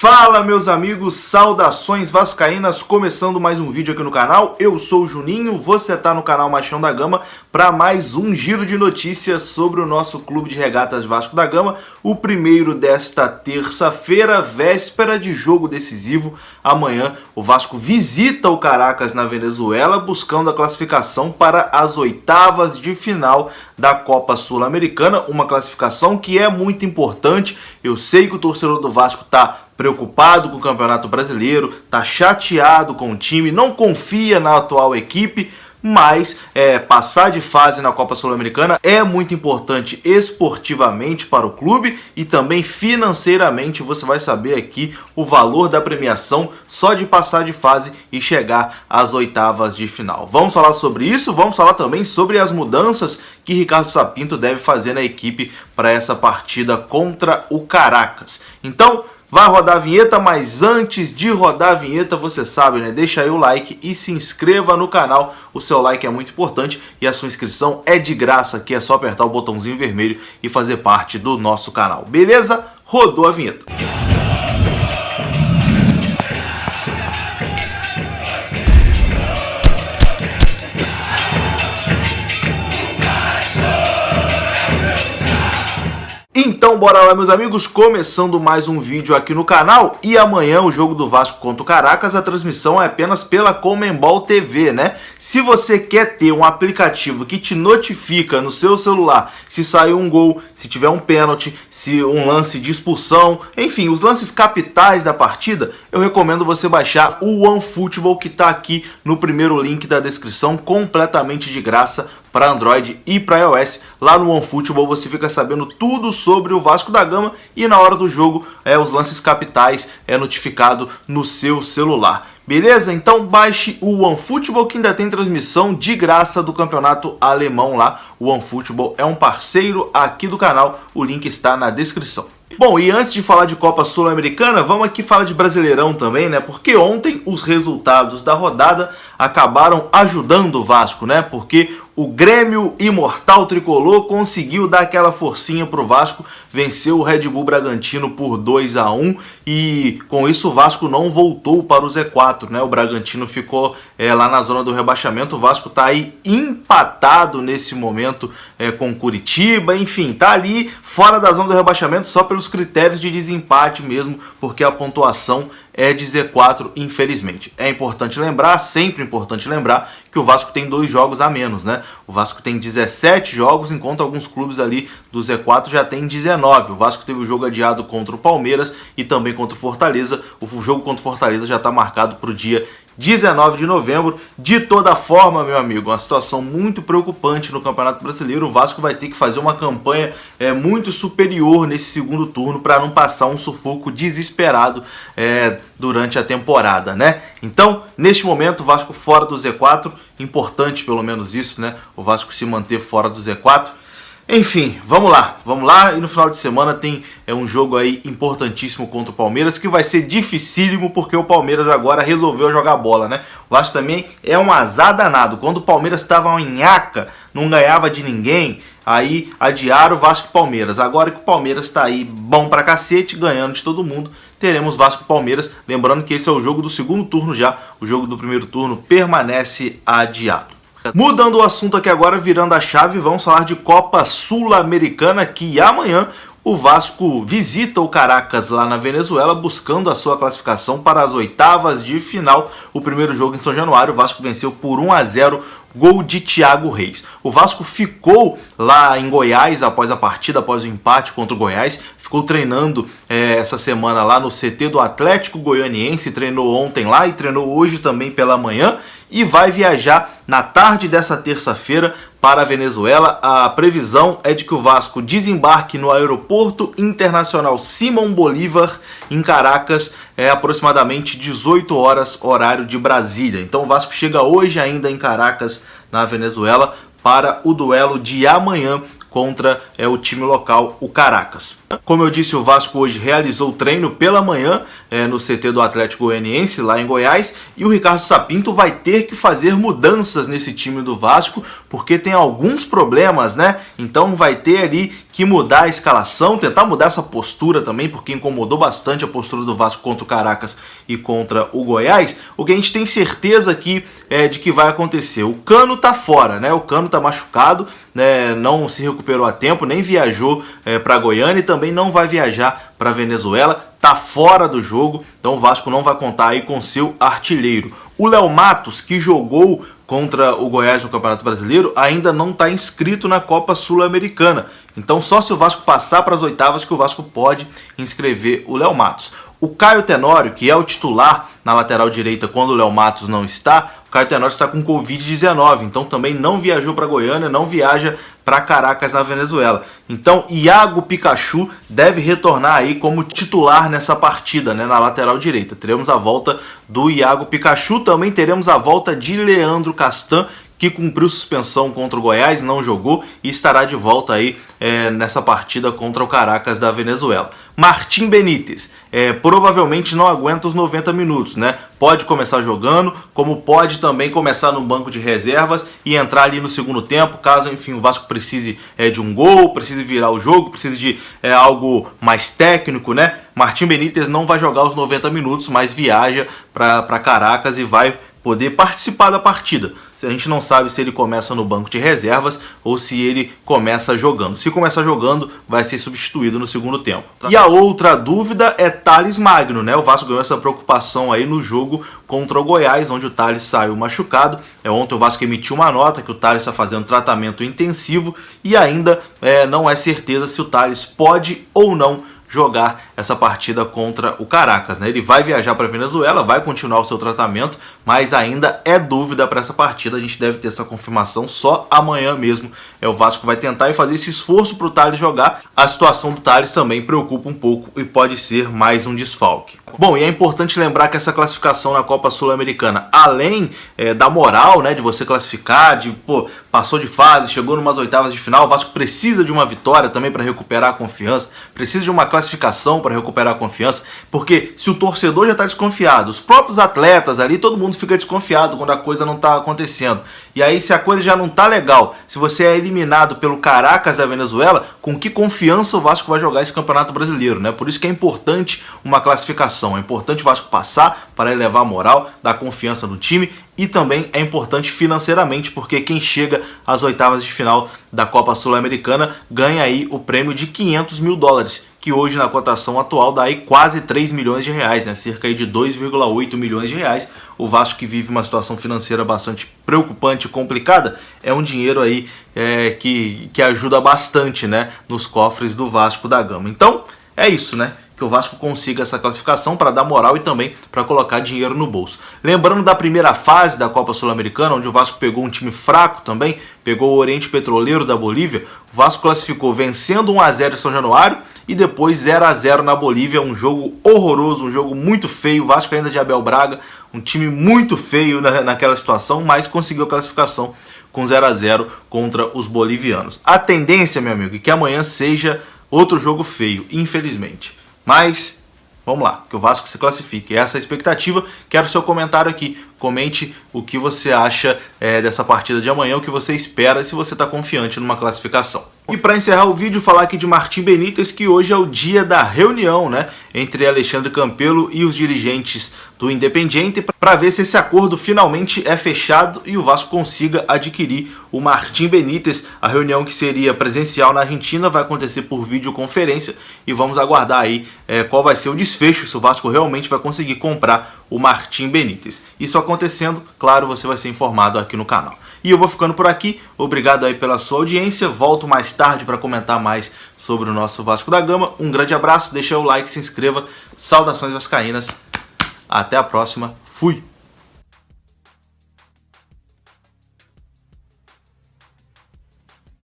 Fala, meus amigos, saudações vascaínas, começando mais um vídeo aqui no canal. Eu sou o Juninho, você tá no canal Machão da Gama para mais um giro de notícias sobre o nosso Clube de Regatas Vasco da Gama, o primeiro desta terça-feira, véspera de jogo decisivo. Amanhã o Vasco visita o Caracas na Venezuela, buscando a classificação para as oitavas de final da Copa Sul-Americana, uma classificação que é muito importante. Eu sei que o torcedor do Vasco tá preocupado com o Campeonato Brasileiro, tá chateado com o time, não confia na atual equipe, mas passar de fase na Copa Sul-Americana é muito importante esportivamente para o clube e também financeiramente. Você vai saber aqui o valor da premiação só de passar de fase e chegar às oitavas de final. Vamos falar sobre isso, vamos falar também sobre as mudanças que Ricardo Sapinto deve fazer na equipe para essa partida contra o Caracas. Então, vai rodar a vinheta, mas antes de rodar a vinheta, você sabe, né? Deixa aí o like e se inscreva no canal. O seu like é muito importante e a sua inscrição é de graça, que é só apertar o botãozinho vermelho e fazer parte do nosso canal. Beleza? Rodou a vinheta. Então bora lá, meus amigos, começando mais um vídeo aqui no canal. E amanhã o jogo do Vasco contra o Caracas, a transmissão é apenas pela Conmebol TV, né? Se você quer ter um aplicativo que te notifica no seu celular se saiu um gol, se tiver um pênalti, se um lance de expulsão, enfim, os lances capitais da partida, eu recomendo você baixar o OneFootball, que tá aqui no primeiro link da descrição, completamente de graça para Android e para iOS. Lá no OneFootball você fica sabendo tudo sobre o Vasco da Gama e na hora do jogo os lances capitais é notificado no seu celular. Beleza? Então baixe o OneFootball, que ainda tem transmissão de graça do campeonato alemão lá. O OneFootball é um parceiro aqui do canal, o link está na descrição. Bom, e antes de falar de Copa Sul-Americana, vamos aqui falar de Brasileirão também, né? Porque ontem os resultados da rodada acabaram ajudando o Vasco, né? Porque o Grêmio Imortal Tricolor conseguiu dar aquela forcinha pro Vasco, venceu o Red Bull Bragantino por 2-1 e com isso o Vasco não voltou para o Z4, né? O Bragantino ficou lá na zona do rebaixamento, o Vasco tá aí empatado nesse momento com Curitiba, enfim, tá ali fora da zona do rebaixamento só pelos critérios de desempate mesmo, porque a pontuação é de Z4, infelizmente. É importante lembrar, sempre importante lembrar, que o Vasco tem 2 jogos a menos, né? O Vasco tem 17 jogos, enquanto alguns clubes ali do Z4 já tem 19. O Vasco teve o jogo adiado contra o Palmeiras e também contra o Fortaleza. O jogo contra o Fortaleza já está marcado para o dia 19 de novembro. De toda forma, meu amigo, uma situação muito preocupante no Campeonato Brasileiro. O Vasco vai ter que fazer uma campanha muito superior nesse segundo turno para não passar um sufoco desesperado durante a temporada, né? Então, neste momento, o Vasco fora do Z4, importante pelo menos isso, né? O Vasco se manter fora do Z4. Enfim, vamos lá, e no final de semana tem um jogo aí importantíssimo contra o Palmeiras, que vai ser dificílimo, porque o Palmeiras agora resolveu jogar bola, né? O Vasco também é um azar danado, quando o Palmeiras estava em nhaca, não ganhava de ninguém, aí adiaram o Vasco e Palmeiras. Agora que o Palmeiras está aí bom pra cacete, ganhando de todo mundo, teremos Vasco e Palmeiras, lembrando que esse é o jogo do segundo turno já, o jogo do primeiro turno permanece adiado. Mudando o assunto aqui agora, virando a chave, vamos falar de Copa Sul-Americana, que amanhã o Vasco visita o Caracas lá na Venezuela, buscando a sua classificação para as oitavas de final. O primeiro jogo em São Januário, o Vasco venceu por 1-0, gol de Thiago Reis. O Vasco ficou lá em Goiás após a partida, após o empate contra o Goiás, ficou treinando essa semana lá no CT do Atlético Goianiense, treinou ontem lá e treinou hoje também pela manhã, e vai viajar na tarde dessa terça-feira para a Venezuela. A previsão é de que o Vasco desembarque no Aeroporto Internacional Simão Bolívar, em Caracas, aproximadamente 18 horas, horário de Brasília. Então o Vasco chega hoje ainda em Caracas, na Venezuela, para o duelo de amanhã contra o time local, o Caracas. Como eu disse, o Vasco hoje realizou o treino pela manhã no CT do Atlético Goianiense, lá em Goiás, e o Ricardo Sapinto vai ter que fazer mudanças nesse time do Vasco, porque tem alguns problemas, né? Então vai ter ali que mudar a escalação, tentar mudar essa postura também, porque incomodou bastante a postura do Vasco contra o Caracas e contra o Goiás. O que a gente tem certeza aqui de que vai acontecer. O Cano tá fora, né? O Cano tá machucado, né? Não se recuperou a tempo, nem viajou para Goiânia e também não vai viajar para Venezuela, tá fora do jogo, então o Vasco não vai contar aí com seu artilheiro. O Léo Matos, que jogou contra o Goiás no Campeonato Brasileiro, ainda não está inscrito na Copa Sul-Americana. Então só se o Vasco passar para as oitavas que o Vasco pode inscrever o Léo Matos. O Caio Tenório, que é o titular na lateral direita quando o Léo Matos não está, o Caio Tenório está com Covid-19, então também não viajou para Goiânia, não viaja para Caracas, na Venezuela. Então Iago Pikachu deve retornar aí como titular nessa partida, né, na lateral direita. Teremos a volta do Iago Pikachu, também teremos a volta de Leandro Castan, que cumpriu suspensão contra o Goiás, não jogou e estará de volta aí nessa partida contra o Caracas da Venezuela. Martim Benítez provavelmente não aguenta os 90 minutos, né? Pode começar jogando, como pode também começar no banco de reservas e entrar ali no segundo tempo, caso, enfim, o Vasco precise de um gol, precise virar o jogo, precise de algo mais técnico, né? Martim Benítez não vai jogar os 90 minutos, mas viaja para Caracas e vai poder participar da partida. A gente não sabe se ele começa no banco de reservas ou se ele começa jogando. Se começar jogando, vai ser substituído no segundo tempo. E a outra dúvida é Thales Magno, né? O Vasco ganhou essa preocupação aí no jogo contra o Goiás, onde o Thales saiu machucado. Ontem o Vasco emitiu uma nota que o Thales está fazendo tratamento intensivo e ainda não é certeza se o Thales pode ou não jogar essa partida contra o Caracas, né? Ele vai viajar para a Venezuela, vai continuar o seu tratamento, mas ainda é dúvida para essa partida. A gente deve ter essa confirmação só amanhã mesmo. O Vasco vai tentar e fazer esse esforço para o Thales jogar. A situação do Thales também preocupa um pouco e pode ser mais um desfalque. Bom, e é importante lembrar que essa classificação na Copa Sul-Americana, além da moral, né, de você classificar, passou de fase, chegou numas oitavas de final, o Vasco precisa de uma vitória também para recuperar a confiança, precisa de uma classificação para recuperar a confiança, porque se o torcedor já está desconfiado, os próprios atletas ali, todo mundo fica desconfiado quando a coisa não está acontecendo. E aí, se a coisa já não está legal, se você é eliminado pelo Caracas da Venezuela, com que confiança o Vasco vai jogar esse Campeonato Brasileiro, né? Por isso que é importante uma classificação, é importante o Vasco passar para elevar a moral, dar confiança no time, e também é importante financeiramente, porque quem chega às oitavas de final da Copa Sul-Americana ganha aí o prêmio de $500 mil, que hoje na cotação atual dá aí quase 3 milhões de reais, né? Cerca aí de 2,8 milhões de reais. O Vasco, que vive uma situação financeira bastante preocupante e complicada, é um dinheiro aí que ajuda bastante, né, nos cofres do Vasco da Gama. Então é isso, né? Que o Vasco consiga essa classificação para dar moral e também para colocar dinheiro no bolso. Lembrando da primeira fase da Copa Sul-Americana, onde o Vasco pegou um time fraco também, pegou o Oriente Petroleiro da Bolívia, o Vasco classificou vencendo 1-0 em São Januário e depois 0-0 na Bolívia, um jogo horroroso, um jogo muito feio, o Vasco ainda de Abel Braga, um time muito feio naquela situação, mas conseguiu a classificação com 0-0 contra os bolivianos. A tendência, meu amigo, é que amanhã seja outro jogo feio, infelizmente. Mas vamos lá, que o Vasco se classifique. Essa é a expectativa. Quero seu comentário aqui. Comente o que você acha dessa partida de amanhã, o que você espera, se você está confiante numa classificação. E para encerrar o vídeo, falar aqui de Martim Benítez, que hoje é o dia da reunião, né, entre Alexandre Campelo e os dirigentes do Independiente, para ver se esse acordo finalmente é fechado e o Vasco consiga adquirir o Martim Benítez. A reunião, que seria presencial na Argentina, vai acontecer por videoconferência e vamos aguardar aí qual vai ser o desfecho, se o Vasco realmente vai conseguir comprar o Martim Benítez. Isso acontecendo, claro, você vai ser informado aqui no canal. E eu vou ficando por aqui. Obrigado aí pela sua audiência. Volto mais tarde para comentar mais sobre o nosso Vasco da Gama. Um grande abraço, deixa o like, se inscreva. Saudações vascaínas. Até a próxima. Fui!